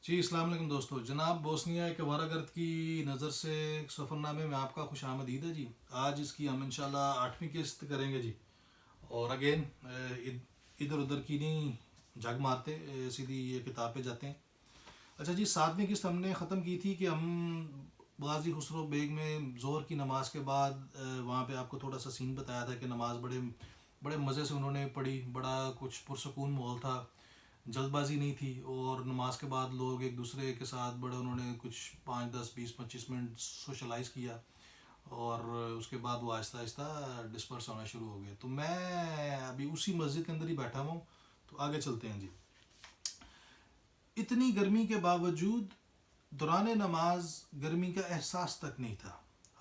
جی السلام علیکم دوستو، جناب بوسنیا ایک ہمارا گرد کی نظر سے سفر نامے میں آپ کا خوش آمدید ہے جی۔ آج اس کی ہم انشاءاللہ 8ویں قسط کریں گے جی۔ اور اگین ادھر ادھر کی نہیں جھگ مارتے، سیدھی یہ کتاب پہ جاتے ہیں۔ اچھا جی، 7ویں قسط ہم نے ختم کی تھی کہ ہم غازی خسرو بیگ میں ظہر کی نماز کے بعد وہاں پہ آپ کو تھوڑا سا سین بتایا تھا کہ نماز بڑے بڑے مزے سے انہوں نے پڑھی، بڑا کچھ پرسکون ماحول تھا، جلد بازی نہیں تھی، اور نماز کے بعد لوگ ایک دوسرے کے ساتھ بڑے انہوں نے کچھ 5 10 20 25 منٹ سوشلائز کیا، اور اس کے بعد وہ آہستہ آہستہ ڈسپرس ہونا شروع ہو گئے۔ تو میں ابھی اسی مسجد کے اندر ہی بیٹھا ہوں، تو آگے چلتے ہیں جی۔ اتنی گرمی کے باوجود دوران نماز گرمی کا احساس تک نہیں تھا۔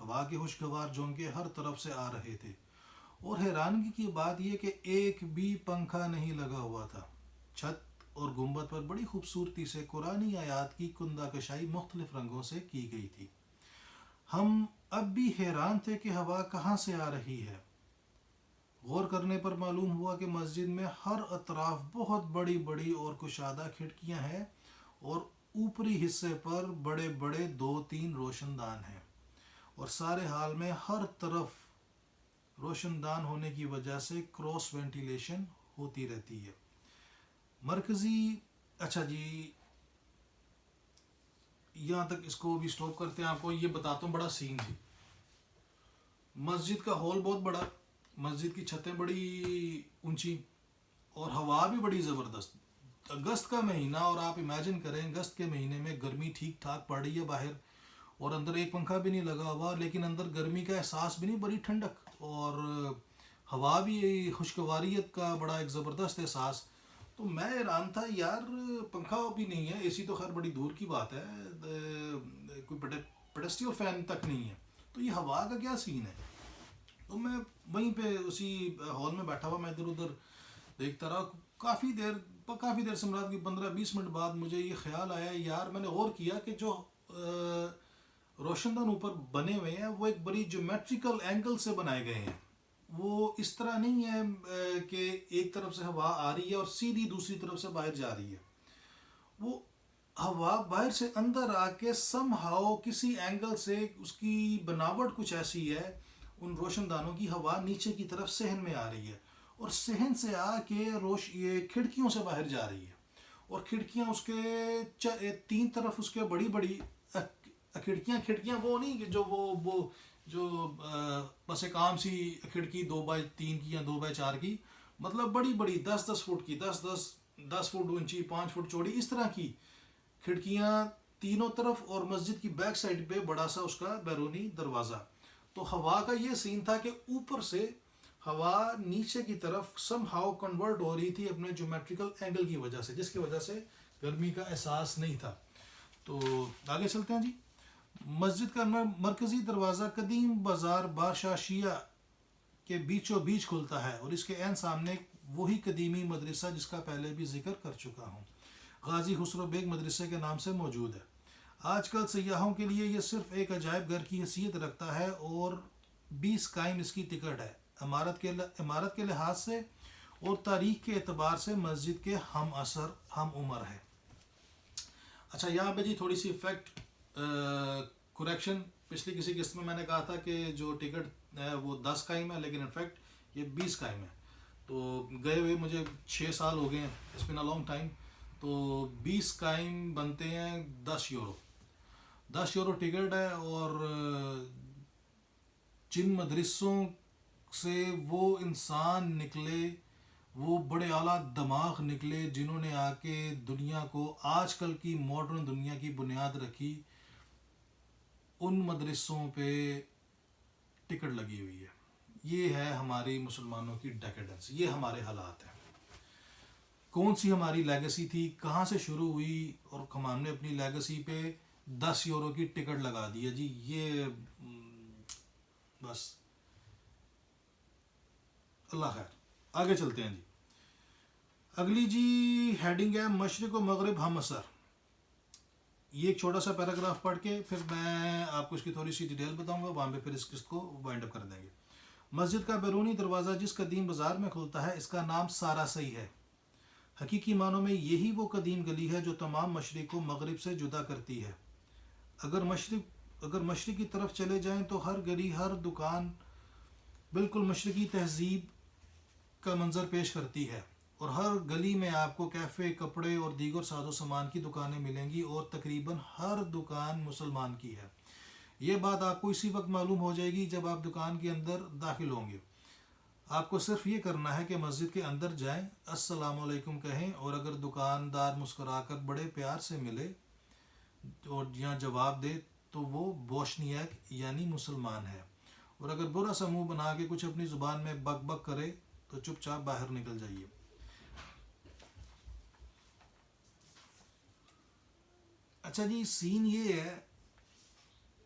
ہوا کے خوشگوار جھونکے ہر طرف سے آ رہے تھے، اور حیرانگی کی بات یہ کہ ایک بھی پنکھا نہیں لگا ہوا تھا۔ چھت اور گنبد پر بڑی خوبصورتی سے قرآنی آیات کی کندہ کشائی مختلف رنگوں سے کی گئی تھی۔ ہم اب بھی حیران تھے کہ ہوا کہاں سے آ رہی ہے۔ غور کرنے پر معلوم ہوا کہ مسجد میں ہر اطراف بہت بڑی بڑی اور کشادہ کھڑکیاں ہیں، اور اوپری حصے پر بڑے بڑے 2 3 روشن دان ہیں، اور سارے حال میں ہر طرف روشن دان ہونے کی وجہ سے کراس وینٹیلیشن ہوتی رہتی ہے۔ مرکزی اچھا جی، یہاں تک اس کو بھی سٹاپ کرتے ہیں۔ آپ کو یہ بتاتا ہوں، بڑا سین تھی مسجد کا ہال، بہت بڑا، مسجد کی چھتیں بڑی اونچی، اور ہوا بھی بڑی زبردست۔ اگست کا مہینہ، اور آپ امیجن کریں اگست کے مہینے میں گرمی ٹھیک ٹھاک پڑ رہی ہے باہر، اور اندر ایک پنکھا بھی نہیں لگا ہوا، لیکن اندر گرمی کا احساس بھی نہیں، بڑی ٹھنڈک، اور ہوا بھی خوشگواریت کا بڑا ایک زبردست احساس۔ تو میں حیران تھا یار، پنکھا بھی نہیں ہے، اے سی تو خیر بڑی دور کی بات ہے، کوئی پیڈسٹریل فین تک نہیں ہے، تو یہ ہوا کا کیا سین ہے؟ تو میں وہیں پہ اسی ہال میں بیٹھا ہوا، میں ادھر ادھر دیکھتا رہا کافی دیر سے، مراد کی 15 20 منٹ بعد مجھے یہ خیال آیا یار، میں نے غور کیا کہ جو روشن دان اوپر بنے ہوئے ہیں وہ ایک بڑی جیومیٹریکل اینگل سے بنائے گئے ہیں۔ وہ اس طرح نہیں ہے کہ ایک طرف سے ہوا آ رہی ہے اور سیدھی دوسری طرف سے باہر جا رہی ہے۔ وہ ہوا باہر سے اندر آ کے سم ہاؤ کسی اینگل سے، اس کی بناوٹ کچھ ایسی ہے، ان روشن دانوں کی ہوا نیچے کی طرف صحن میں آ رہی ہے، اور صحن سے آ کے یہ کھڑکیوں سے باہر جا رہی ہے، اور کھڑکیاں اس کے 3 طرف اس کے بڑی بڑی کھڑکیاں وہ نہیں کہ جو بس ایک عام سی کھڑکی 2x3 کی یا 2x4 کی، مطلب بڑی بڑی 10 10 فٹ کی، 10 فٹ اونچی، 5 فٹ چوڑی، اس طرح کی کھڑکیاں تینوں طرف، اور مسجد کی بیک سائڈ پہ بڑا سا اس کا بیرونی دروازہ۔ تو ہوا کا یہ سین تھا کہ اوپر سے ہوا نیچے کی طرف سم ہاؤ کنورٹ ہو رہی تھی اپنے جیومیٹریکل اینگل کی وجہ سے، جس کی وجہ سے گرمی کا احساس نہیں تھا۔ تو آگے چلتے ہیں جی۔ مسجد کا مرکزی دروازہ قدیم بازار بادشاہ شیعہ کے بیچوں بیچ کھلتا ہے، اور اس کے عین سامنے وہی قدیمی مدرسہ جس کا پہلے بھی ذکر کر چکا ہوں، غازی خسرو بیگ مدرسے کے نام سے موجود ہے۔ آج کل سیاحوں کے لیے یہ صرف ایک عجائب گھر کی حیثیت رکھتا ہے، اور 20 قائم اس کی ٹکٹ ہے۔ عمارت کے لحاظ سے اور تاریخ کے اعتبار سے مسجد کے ہم عصر ہم عمر ہے۔ اچھا، یہاں پہ جی تھوڑی سی فیکٹ کریکشن، پچھلی کسی قسط میں نے کہا تھا کہ جو ٹکٹ ہے وہ 10 قائم ہے، لیکن انفیکٹ یہ 20 قائم ہے۔ تو گئے ہوئے مجھے 6 سال ہو گئے ہیں، it's been a long time. تو 20 قائم بنتے ہیں 10 یورو، 10 یورو ٹکٹ ہے، اور جن مدرسوں سے وہ انسان نکلے، وہ بڑے اعلیٰ دماغ نکلے، جنہوں نے آ کے دنیا کو آج کل کی ماڈرن دنیا کی بنیاد رکھی، ان مدرسوں پہ ٹکٹ لگی ہوئی ہے۔ یہ ہے ہماری مسلمانوں کی ڈیکیڈنس، یہ ہمارے حالات ہیں۔ کون سی ہماری لیگسی تھی، کہاں سے شروع ہوئی، اور ہم نے اپنی لیگسی پہ 10 یورو کی ٹکٹ لگا دی ہے جی۔ یہ بس اللہ خیر، آگے چلتے ہیں جی۔ اگلی جی ہیڈنگ ہے مشرق و مغرب ہم عصر۔ یہ ایک چھوٹا سا پیراگراف پڑھ کے پھر میں آپ کو اس کی تھوڑی سی ڈیٹیل بتاؤں گا، وہاں پہ پھر اس قسط کو وائنڈ اپ کر دیں گے۔ مسجد کا بیرونی دروازہ جس قدیم بازار میں کھلتا ہے، اس کا نام سارا سی ہے۔ حقیقی معنوں میں یہی وہ قدیم گلی ہے جو تمام مشرق کو مغرب سے جدا کرتی ہے. اگر مشرق کی طرف چلے جائیں تو ہر گلی ہر دکان بالکل مشرقی تہذیب کا منظر پیش کرتی ہے، اور ہر گلی میں آپ کو کیفے، کپڑے اور دیگر ساز و سامان کی دکانیں ملیں گی، اور تقریباً ہر دکان مسلمان کی ہے. یہ بات آپ کو اسی وقت معلوم ہو جائے گی جب آپ دکان کے اندر داخل ہوں گے. آپ کو صرف یہ کرنا ہے کہ مسجد کے اندر جائیں، السلام علیکم کہیں، اور اگر دکاندار مسکرا کر بڑے پیار سے ملے اور یہاں جواب دے تو وہ بوشنیاک یعنی مسلمان ہے، اور اگر برا سا منہ بنا کے کچھ اپنی زبان میں بک بک کرے تو چپ چاپ باہر نکل جائیے. اچھا جی، سین یہ ہے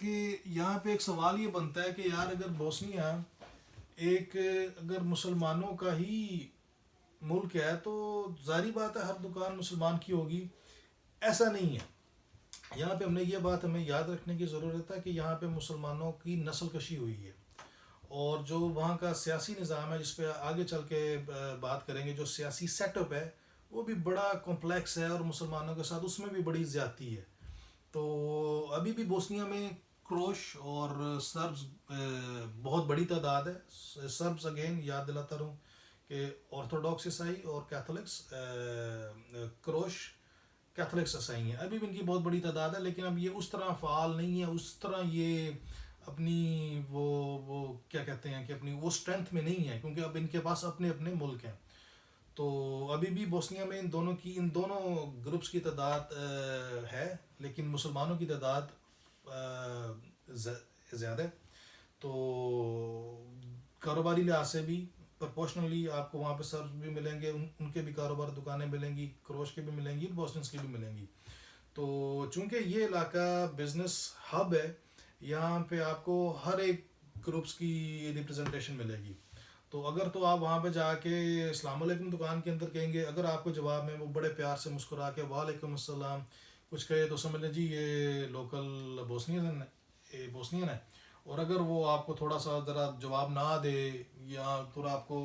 کہ یہاں پہ ایک سوال یہ بنتا ہے کہ یار اگر بوسنیا ایک اگر مسلمانوں کا ہی ملک ہے تو ظاہری بات ہے ہر دکان مسلمان کی ہوگی. ایسا نہیں ہے. یہاں پہ یہ بات ہمیں یاد رکھنے کی ضرورت ہے کہ یہاں پہ مسلمانوں کی نسل کشی ہوئی ہے، اور جو وہاں کا سیاسی نظام ہے جس پہ آگے چل کے بات کریں گے، جو سیاسی سیٹ اپ ہے وہ بھی بڑا کمپلیکس ہے، اور مسلمانوں کے ساتھ اس میں بھی بڑی زیادتی ہے. تو ابھی بھی بوسنیا میں کروش اور سربز بہت بڑی تعداد ہے. سربز اگین یاد دلاتا رہوں کہ آرتھوڈاکس عیسائی اور کیتھولکس، کروش کیتھولکس عیسائی ہیں، ابھی بھی ان کی بہت بڑی تعداد ہے، لیکن اب یہ اس طرح فعال نہیں ہے، اس طرح یہ اپنی وہ کیا کہتے ہیں کہ اپنی وہ اسٹرینتھ میں نہیں ہے، کیونکہ اب ان کے پاس اپنے اپنے ملک ہیں. تو ابھی بھی بوسنیا میں ان دونوں گروپس کی تعداد ہے، لیکن مسلمانوں کی تعداد زیادہ ہے. تو کاروباری لحاظ سے بھی پرپورشنلی آپ کو وہاں پہ سرف بھی ملیں گے، ان کے بھی کاروبار دکانیں ملیں گی، کروش کے بھی ملیں گی، بوسنس کی بھی ملیں گی. تو چونکہ یہ علاقہ بزنس ہب ہے، یہاں پہ آپ کو ہر ایک گروپس کی ریپرزنٹیشن ملے گی. تو اگر تو آپ وہاں پہ جا کے السلام علیکم دکان کے اندر کہیں گے، اگر آپ کو جواب میں وہ بڑے پیار سے مسکرا کے وعلیکم السلام کچھ کہے تو سمجھ لیں جی یہ لوکل بوسنین ہے. اور اگر وہ آپ کو تھوڑا سا ذرا جواب نہ دے، یا تھوڑا آپ کو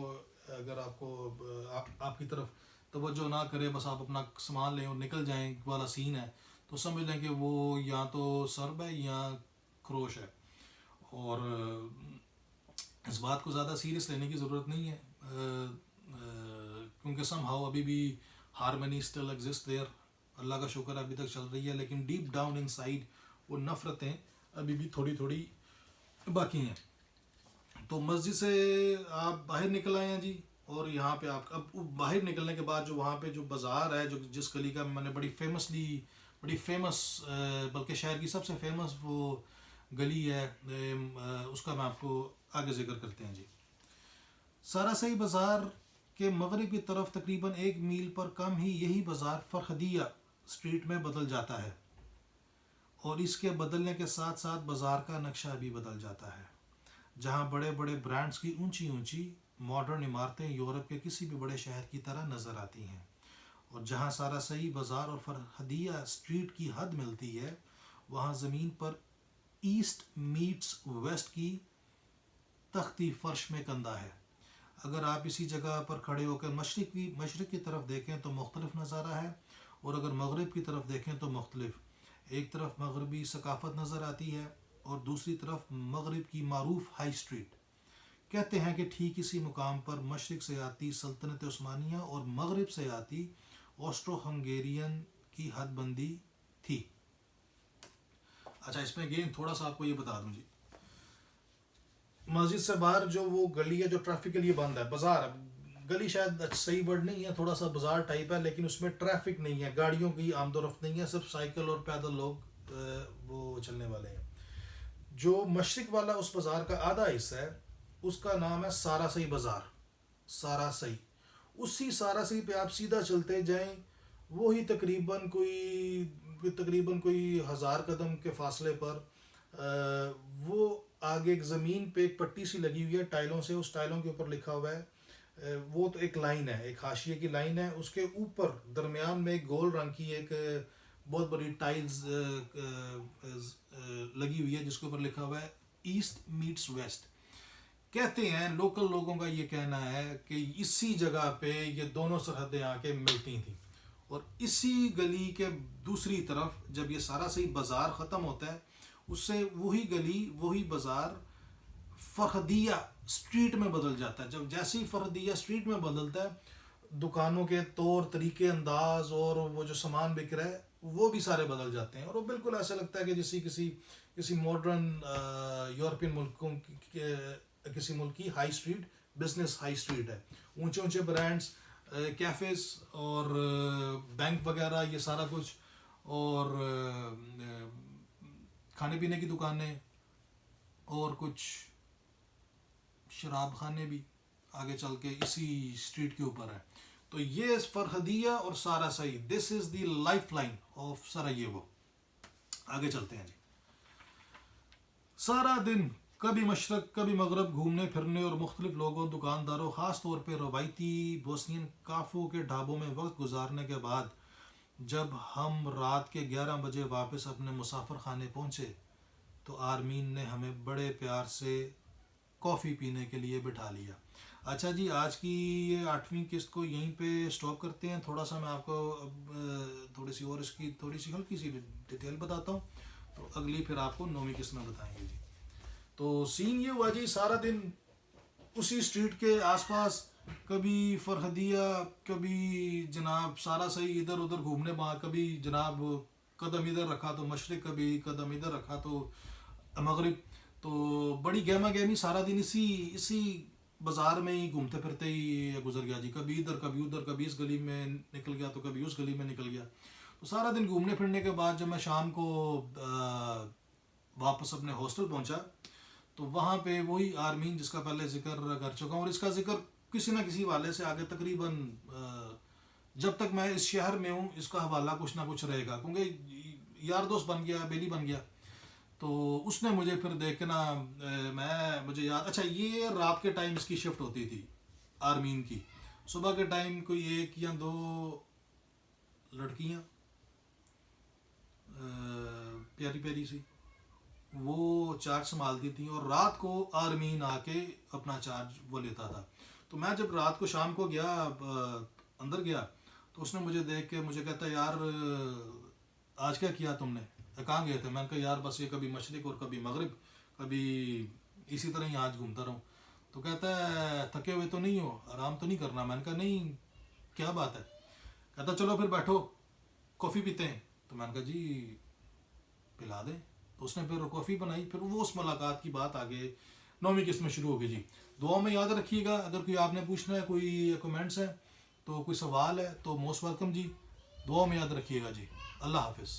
اگر آپ کی طرف توجہ نہ کرے، بس آپ اپنا سامان لیں اور نکل جائیں والا سین ہے، تو سمجھ لیں کہ وہ یا تو سرب ہے یا کروش ہے. اور اس بات کو زیادہ سیریس لینے کی ضرورت نہیں ہے، کیونکہ سم ہاؤ ابھی بھی ہارمنی اسٹل ایگزسٹ دیئر. اللہ کا شکر ابھی تک چل رہی ہے، لیکن ڈیپ ڈاؤن ان سائڈ وہ نفرتیں ابھی بھی تھوڑی تھوڑی باقی ہیں. تو مسجد سے آپ باہر نکل آئے ہیں جی، اور یہاں پہ آپ اب باہر نکلنے کے بعد جو وہاں پہ جو بازار ہے، جو جس گلی کا میں نے بڑی فیمس بلکہ شہر کی سب سے فیمس وہ گلی ہے، اس کا میں آپ کو آگے ذکر کرتے ہیں جی. ساراسئی بازار کے مغرب کی طرف تقریباً 1 میل پر کم ہی یہی بازار فرخدیہ اسٹریٹ میں بدل جاتا ہے، اور اس کے بدلنے کے ساتھ ساتھ بازار کا نقشہ بھی بدل جاتا ہے، جہاں بڑے بڑے برانڈز کی اونچی اونچی ماڈرن عمارتیں یورپ کے کسی بھی بڑے شہر کی طرح نظر آتی ہیں، اور جہاں ساراسئی بازار اور فرخدیہ اسٹریٹ کی حد ملتی ہے وہاں زمین پر ایسٹ میٹس ویسٹ کی تختی فرش میں کندہ ہے. اگر آپ اسی جگہ پر کھڑے ہو کر مشرق کی طرف دیکھیں تو مختلف نظارہ ہے، اور اگر مغرب کی طرف دیکھیں تو مختلف. ایک طرف مغربی ثقافت نظر آتی ہے اور دوسری طرف مغرب کی معروف ہائی اسٹریٹ. کہتے ہیں کہ ٹھیک اسی مقام پر مشرق سے آتی سلطنت عثمانیہ اور مغرب سے آتی آسٹرو ہنگیرین کی حد بندی تھی. اچھا، اس میں اگین تھوڑا سا آپ کو یہ بتا دوں جی، مسجد سے باہر جو وہ گلی ہے جو ٹریفک کے لیے بند ہے، بازار ہے، گلی شاید صحیح ورڈ نہیں ہے، تھوڑا سا بازار ٹائپ ہے، لیکن اس میں ٹریفک نہیں ہے، گاڑیوں کی آمد و رفت نہیں ہے، صرف سائیکل اور پیدل لوگ وہ چلنے والے ہیں. جو مشرق والا اس بازار کا آدھا حصہ ہے اس کا نام ہے ساراسئی بازار. ساراسئی، اسی ساراسئی پہ آپ سیدھا چلتے جائیں، وہی تقریباً کوئی 1000 قدم کے فاصلے پر وہ آگے ایک زمین پہ ایک پٹی سی لگی ہوئی ہے ٹائلوں سے، اس ٹائلوں کے اوپر لکھا ہوا ہے، وہ تو ایک لائن ہے، ایک حاشیے کی لائن ہے، اس کے اوپر درمیان میں ایک گول رنگ کی ایک بہت بڑی ٹائلز لگی ہوئی ہے جس کے اوپر لکھا ہوا ہے ایسٹ میٹس ویسٹ. کہتے ہیں لوکل لوگوں کا یہ کہنا ہے کہ اسی جگہ پہ یہ دونوں سرحدیں آ کے ملتی تھیں، اور اسی گلی کے دوسری طرف جب یہ سارا صحیح بازار ختم ہوتا ہے، اس سے وہی گلی وہی بازار فرحدیہ اسٹریٹ میں بدل جاتا ہے. جب جیسے ہی فرحدیہ اسٹریٹ میں بدلتا ہے، دکانوں کے طور طریقے انداز اور وہ جو سامان بک رہا ہے وہ بھی سارے بدل جاتے ہیں، اور وہ بالکل ایسا لگتا ہے کہ جیسے کسی ماڈرن یورپین ملکوں کے کسی ملک کی high street, business high street ہے. اونچے اونچے برانڈس، کیفیز اور بینک وغیرہ، یہ سارا کچھ، اور کھانے پینے کی دکانیں اور کچھ شراب خانے بھی آگے چل کے اسی اسٹریٹ کے اوپر ہے. تو یہ فرحدیہ اور سارا سعی، دس از دی لائف لائن آف سرائیوو. آگے چلتے ہیں جی. سارا دن کبھی مشرق کبھی مغرب گھومنے پھرنے اور مختلف لوگوں، دکانداروں، خاص طور پہ روایتی بوسنین کافوں کے ڈھابوں میں وقت گزارنے کے بعد جب ہم رات کے 11 بجے واپس اپنے مسافر خانے پہنچے تو آرمین نے ہمیں بڑے پیار سے کافی پینے کے لیے بٹھا لیا. اچھا جی، آج کی یہ 8ویں قسط کو یہیں پہ سٹاپ کرتے ہیں. تھوڑا سا میں آپ کو تھوڑی سی اور اس کی تھوڑی سی ہلکی سی ڈیٹیل بتاتا ہوں، تو اگلی پھر آپ کو 9ویں قسط میں بتائیں گے جی. تو سین یہ ہوا جی، سارا دن اسی اسٹریٹ کے آس پاس، کبھی فرحدیہ، کبھی جناب سارا صحیح ادھر ادھر گھومنے، وہاں کبھی جناب قدم ادھر رکھا تو مشرق، کبھی قدم ادھر رکھا تو مغرب. تو بڑی گہما گہمی سارا دن اسی بازار میں ہی گھومتے پھرتے ہی گزر گیا جی. کبھی ادھر کبھی ادھر، کبھی اس گلی میں نکل گیا تو کبھی اس گلی میں نکل گیا. تو سارا دن گھومنے پھرنے کے بعد جب میں شام کو واپس اپنے ہاسٹل پہنچا تو وہاں پہ وہی آرمین جس کا پہلے ذکر کر چکا ہوں، اور اس کا ذکر کسی نہ کسی حوالے سے آگے تقریباً جب تک میں اس شہر میں ہوں اس کا حوالہ کچھ نہ کچھ رہے گا، کیونکہ یار دوست بن گیا، بیلی بن گیا. تو اس نے مجھے پھر دیکھنا، مجھے یاد، اچھا یہ رات کے ٹائم اس کی شفٹ ہوتی تھی آرمین کی. صبح کے ٹائم کوئی 1 یا 2 لڑکیاں پیاری پیاری سی وہ چارج سنبھالتی تھیں، اور رات کو آرمین آ کے اپنا چارج وہ لیتا تھا. تو میں جب رات کو شام کو گیا، اندر گیا، تو اس نے مجھے دیکھ کے مجھے کہتا ہے، یار آج کیا کیا تم نے، کہاں گئے تھے؟ میں نے کہا یار بس یہ کبھی مشرق اور کبھی مغرب، کبھی اسی طرح ہی آج گھومتا رہوں. تو کہتا ہے تھکے ہوئے تو نہیں ہو، آرام تو نہیں کرنا؟ میں نے کہا نہیں، کیا بات ہے؟ کہتا چلو پھر بیٹھو کافی پیتے ہیں. تو میں نے کہا جی پلا دیں. تو اس نے پھر کافی بنائی، پھر وہ اس ملاقات کی بات آگے 9ویں قسط میں شروع ہو گئی جی. دعاؤں میں یاد رکھیے گا. اگر کوئی آپ نے پوچھنا ہے، کوئی کمنٹس ہیں تو کوئی سوال ہے تو موسٹ ویلکم جی. دعاؤں میں یاد رکھیے گا جی. اللہ حافظ.